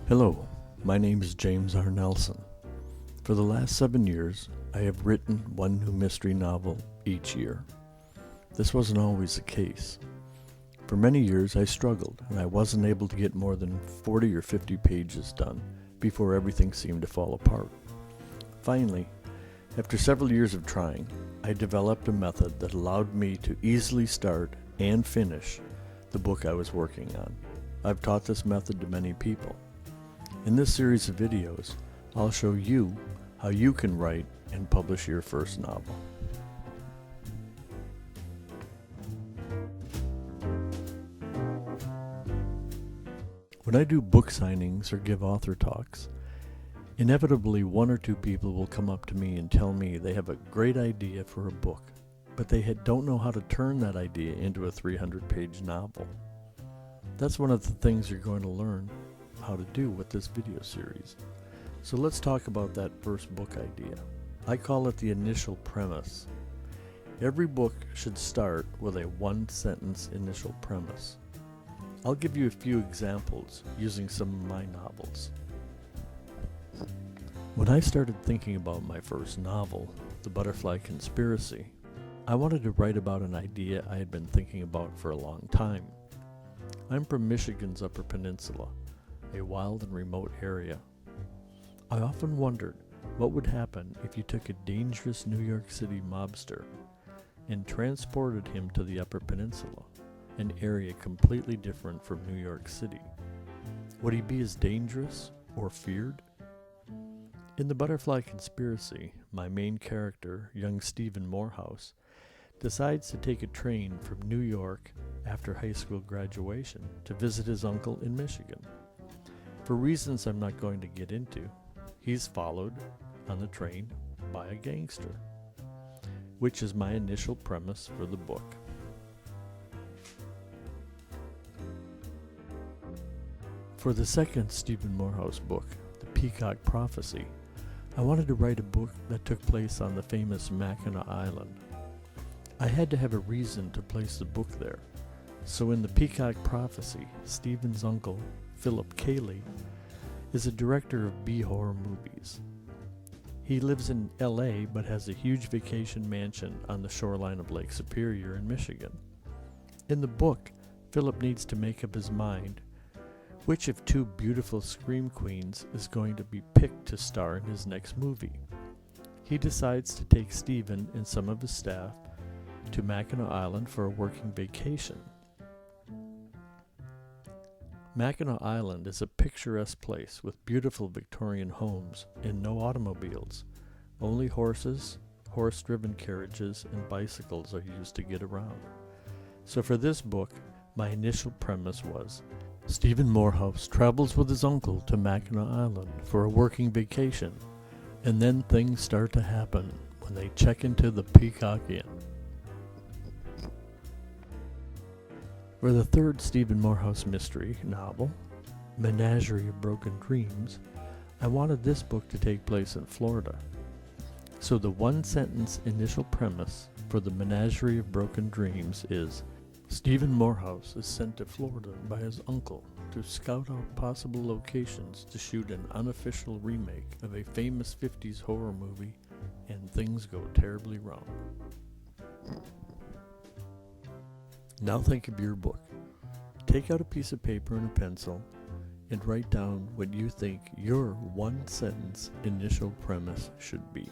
Hello, my name is James R. Nelson. For the last 7 years, I have written one new mystery novel each year. This wasn't always the case. For many years, I struggled, and I wasn't able to get more than 40 or 50 pages done before everything seemed to fall apart. Finally, after several years of trying, I developed a method that allowed me to easily start and finish the book I was working on. I've taught this method to many people. In this series of videos, I'll show you how you can write and publish your first novel. When I do book signings or give author talks, inevitably one or two people will come up to me and tell me they have a great idea for a book, but they don't know how to turn that idea into a 300-page novel. That's one of the things you're going to learn how to do with this video series. So let's talk about that first book idea. I call it the initial premise. Every book should start with a one-sentence initial premise. I'll give you a few examples using some of my novels. When I started thinking about my first novel, The Butterfly Conspiracy, I wanted to write about an idea I had been thinking about for a long time. I'm from Michigan's Upper Peninsula, a wild and remote area. I often wondered what would happen if you took a dangerous New York City mobster and transported him to the Upper Peninsula, an area completely different from New York City. Would he be as dangerous or feared? In The Butterfly Conspiracy, my main character, young Stephen Morehouse, decides to take a train from New York after high school graduation to visit his uncle in Michigan. For reasons I'm not going to get into, he's followed on the train by a gangster, which is my initial premise for the book. For the second Stephen Morehouse book, The Peacock Prophecy, I wanted to write a book that took place on the famous Mackinac Island. I had to have a reason to place the book there, so in The Peacock Prophecy, Stephen's uncle, Philip Cayley, is a director of B-horror movies. He lives in LA but has a huge vacation mansion on the shoreline of Lake Superior in Michigan. In the book, Philip needs to make up his mind which of two beautiful scream queens is going to be picked to star in his next movie. He decides to take Stephen and some of his staff to Mackinac Island for a working vacation. Mackinac Island is a picturesque place with beautiful Victorian homes and no automobiles. Only horses, horse-driven carriages, and bicycles are used to get around. So for this book, my initial premise was Stephen Morehouse travels with his uncle to Mackinac Island for a working vacation, and then things start to happen when they check into the Peacock Inn. For the third Stephen Morehouse mystery novel, Menagerie of Broken Dreams, I wanted this book to take place in Florida. So the one-sentence initial premise for the Menagerie of Broken Dreams is Stephen Morehouse is sent to Florida by his uncle to scout out possible locations to shoot an unofficial remake of a famous 50s horror movie, and things go terribly wrong. Now think of your book. Take out a piece of paper and a pencil and write down what you think your one-sentence initial premise should be.